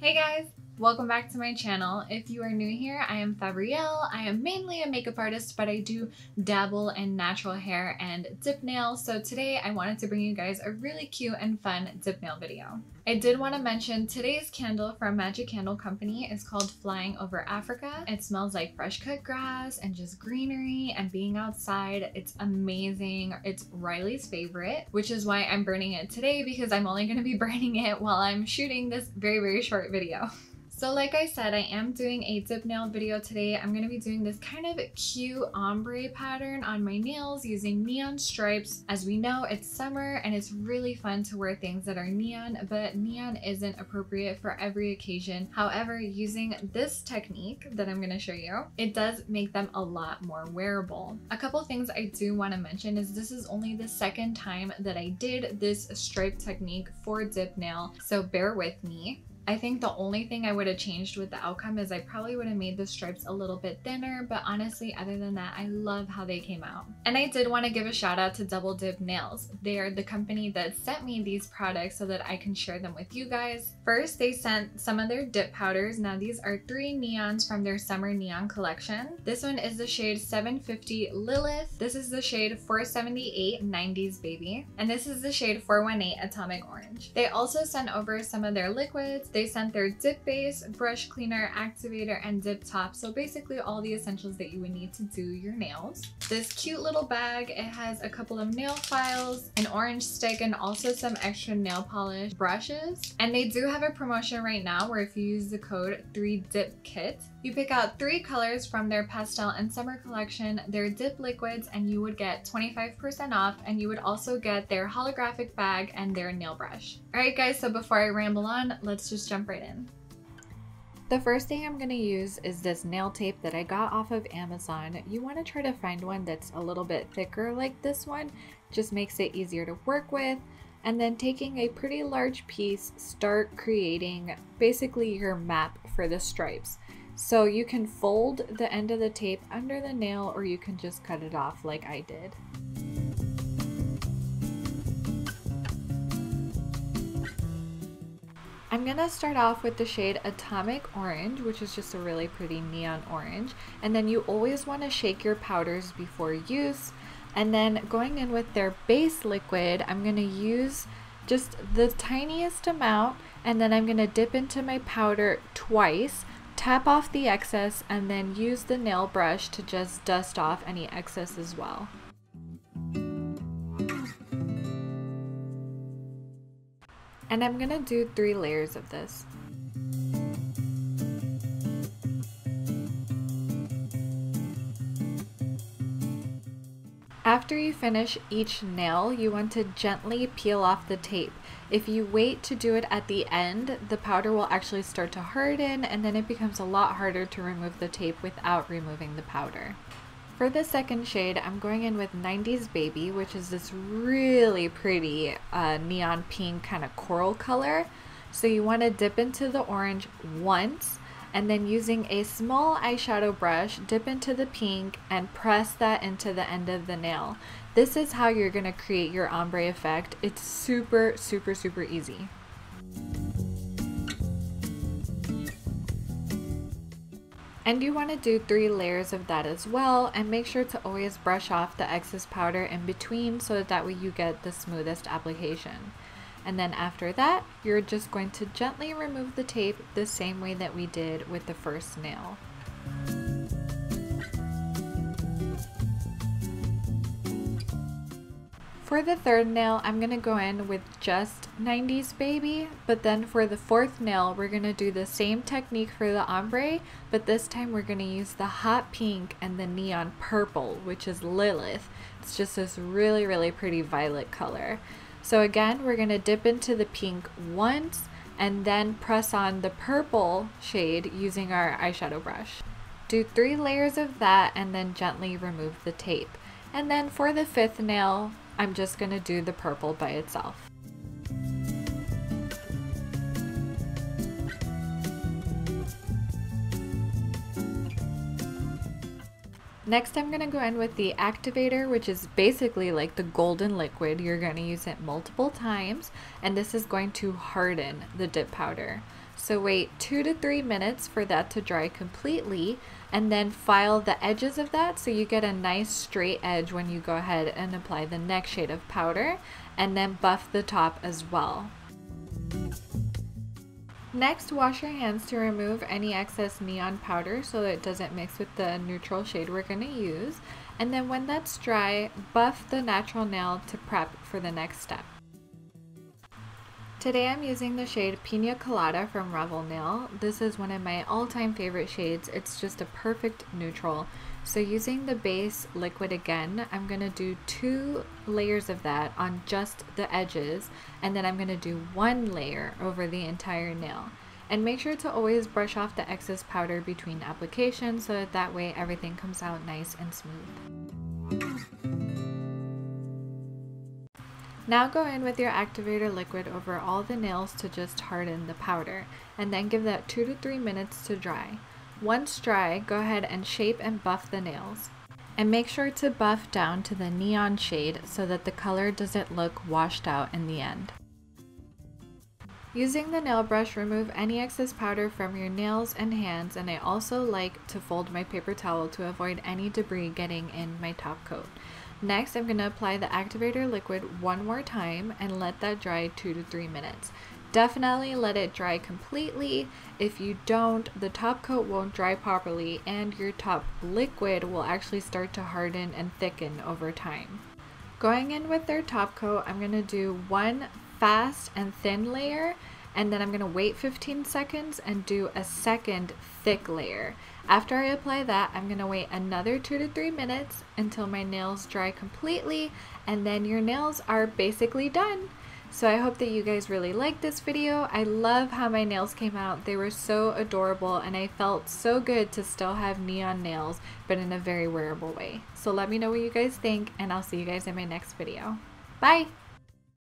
Hey guys! Welcome back to my channel. If you are new here, I am Fabrielle. I am mainly a makeup artist, but I do dabble in natural hair and dip nails. So today I wanted to bring you guys a really cute and fun dip nail video. I did want to mention today's candle from Magic Candle Company is called Flying Over Africa. It smells like fresh cut grass and just greenery and being outside. It's amazing. It's Riley's favorite, which is why I'm burning it today because I'm only going to be burning it while I'm shooting this very short video. So like I said, I am doing a dip nail video today. I'm going to be doing this kind of cute ombre pattern on my nails using neon stripes. As we know, it's summer and it's really fun to wear things that are neon, but neon isn't appropriate for every occasion. However, using this technique that I'm going to show you, it does make them a lot more wearable. A couple things I do want to mention is this is only the second time that I did this stripe technique for dip nail, so bear with me. I think the only thing I would have changed with the outcome is I probably would have made the stripes a little bit thinner, but honestly, other than that, I love how they came out. And I did want to give a shout out to Double Dip Nails. They are the company that sent me these products so that I can share them with you guys. First, they sent some of their dip powders. Now these are 3 neons from their summer neon collection. This one is the shade 750 Lilith. This is the shade 478 90s Baby. And this is the shade 418 Atomic Orange. They also sent over some of their liquids. They sent their dip base, brush cleaner, activator, and dip top. So basically all the essentials that you would need to do your nails. This cute little bag, it has a couple of nail files, an orange stick, and also some extra nail polish brushes. And they do have a promotion right now where if you use the code 3DIPKIT, you pick out 3 colors from their pastel and summer collection, their dip liquids, and you would get 25% off, and you would also get their holographic bag and their nail brush. Alright guys, so before I ramble on, let's just jump right in. The first thing I'm going to use is this nail tape that I got off of Amazon. You want to try to find one that's a little bit thicker like this one, just makes it easier to work with. And then taking a pretty large piece, start creating basically your map for the stripes. So you can fold the end of the tape under the nail, or you can just cut it off like I did. I'm gonna start off with the shade Atomic Orange, which is just a really pretty neon orange. And then you always want to shake your powders before use. And then going in with their base liquid, I'm gonna use just the tiniest amount, and then I'm gonna dip into my powder twice, tap off the excess, and then use the nail brush to just dust off any excess as well. And I'm gonna do 3 layers of this. After you finish each nail, you want to gently peel off the tape. If you wait to do it at the end, the powder will actually start to harden, and then it becomes a lot harder to remove the tape without removing the powder. For the second shade, I'm going in with 90s Baby, which is this really pretty neon pink kind of coral color. So you want to dip into the orange once, and then using a small eyeshadow brush, dip into the pink and press that into the end of the nail. This is how you're going to create your ombre effect. It's super easy. And you want to do 3 layers of that as well, and make sure to always brush off the excess powder in between so that way you get the smoothest application. And then after that, you're just going to gently remove the tape the same way that we did with the first nail. For the third nail, I'm going to go in with just 90s Baby, but then for the fourth nail, we're going to do the same technique for the ombre, but this time we're going to use the hot pink and the neon purple, which is Lilith. It's just this really pretty violet color. So again, we're going to dip into the pink once and then press on the purple shade using our eyeshadow brush. Do 3 layers of that and then gently remove the tape. And then for the 5th nail, I'm just going to do the purple by itself. Next, I'm going to go in with the activator, which is basically like the golden liquid. You're going to use it multiple times, and this is going to harden the dip powder. So wait 2 to 3 minutes for that to dry completely, and then file the edges of that so you get a nice straight edge when you go ahead and apply the next shade of powder, and then buff the top as well. Next, wash your hands to remove any excess neon powder so that it doesn't mix with the neutral shade we're going to use. And then when that's dry, buff the natural nail to prep for the next step. Today I'm using the shade Pina Colada from Revel Nail. This is one of my all-time favorite shades. It's just a perfect neutral. So using the base liquid again, I'm going to do 2 layers of that on just the edges, and then I'm going to do 1 layer over the entire nail. And make sure to always brush off the excess powder between applications so that way everything comes out nice and smooth. Now go in with your activator liquid over all the nails to just harden the powder, and then give that 2 to 3 minutes to dry. Once dry, go ahead and shape and buff the nails. And make sure to buff down to the neon shade so that the color doesn't look washed out in the end. Using the nail brush, remove any excess powder from your nails and hands, and I also like to fold my paper towel to avoid any debris getting in my top coat. Next, I'm going to apply the activator liquid one more time and let that dry 2 to 3 minutes. Definitely let it dry completely. If you don't, the top coat won't dry properly and your top liquid will actually start to harden and thicken over time. Going in with their top coat, I'm going to do 1 fast and thin layer, and then I'm going to wait 15 seconds and do a second thick layer. After I apply that, I'm going to wait another 2 to 3 minutes until my nails dry completely, and then your nails are basically done. So I hope that you guys really liked this video. I love how my nails came out. They were so adorable and I felt so good to still have neon nails, but in a very wearable way. So let me know what you guys think, and I'll see you guys in my next video. Bye!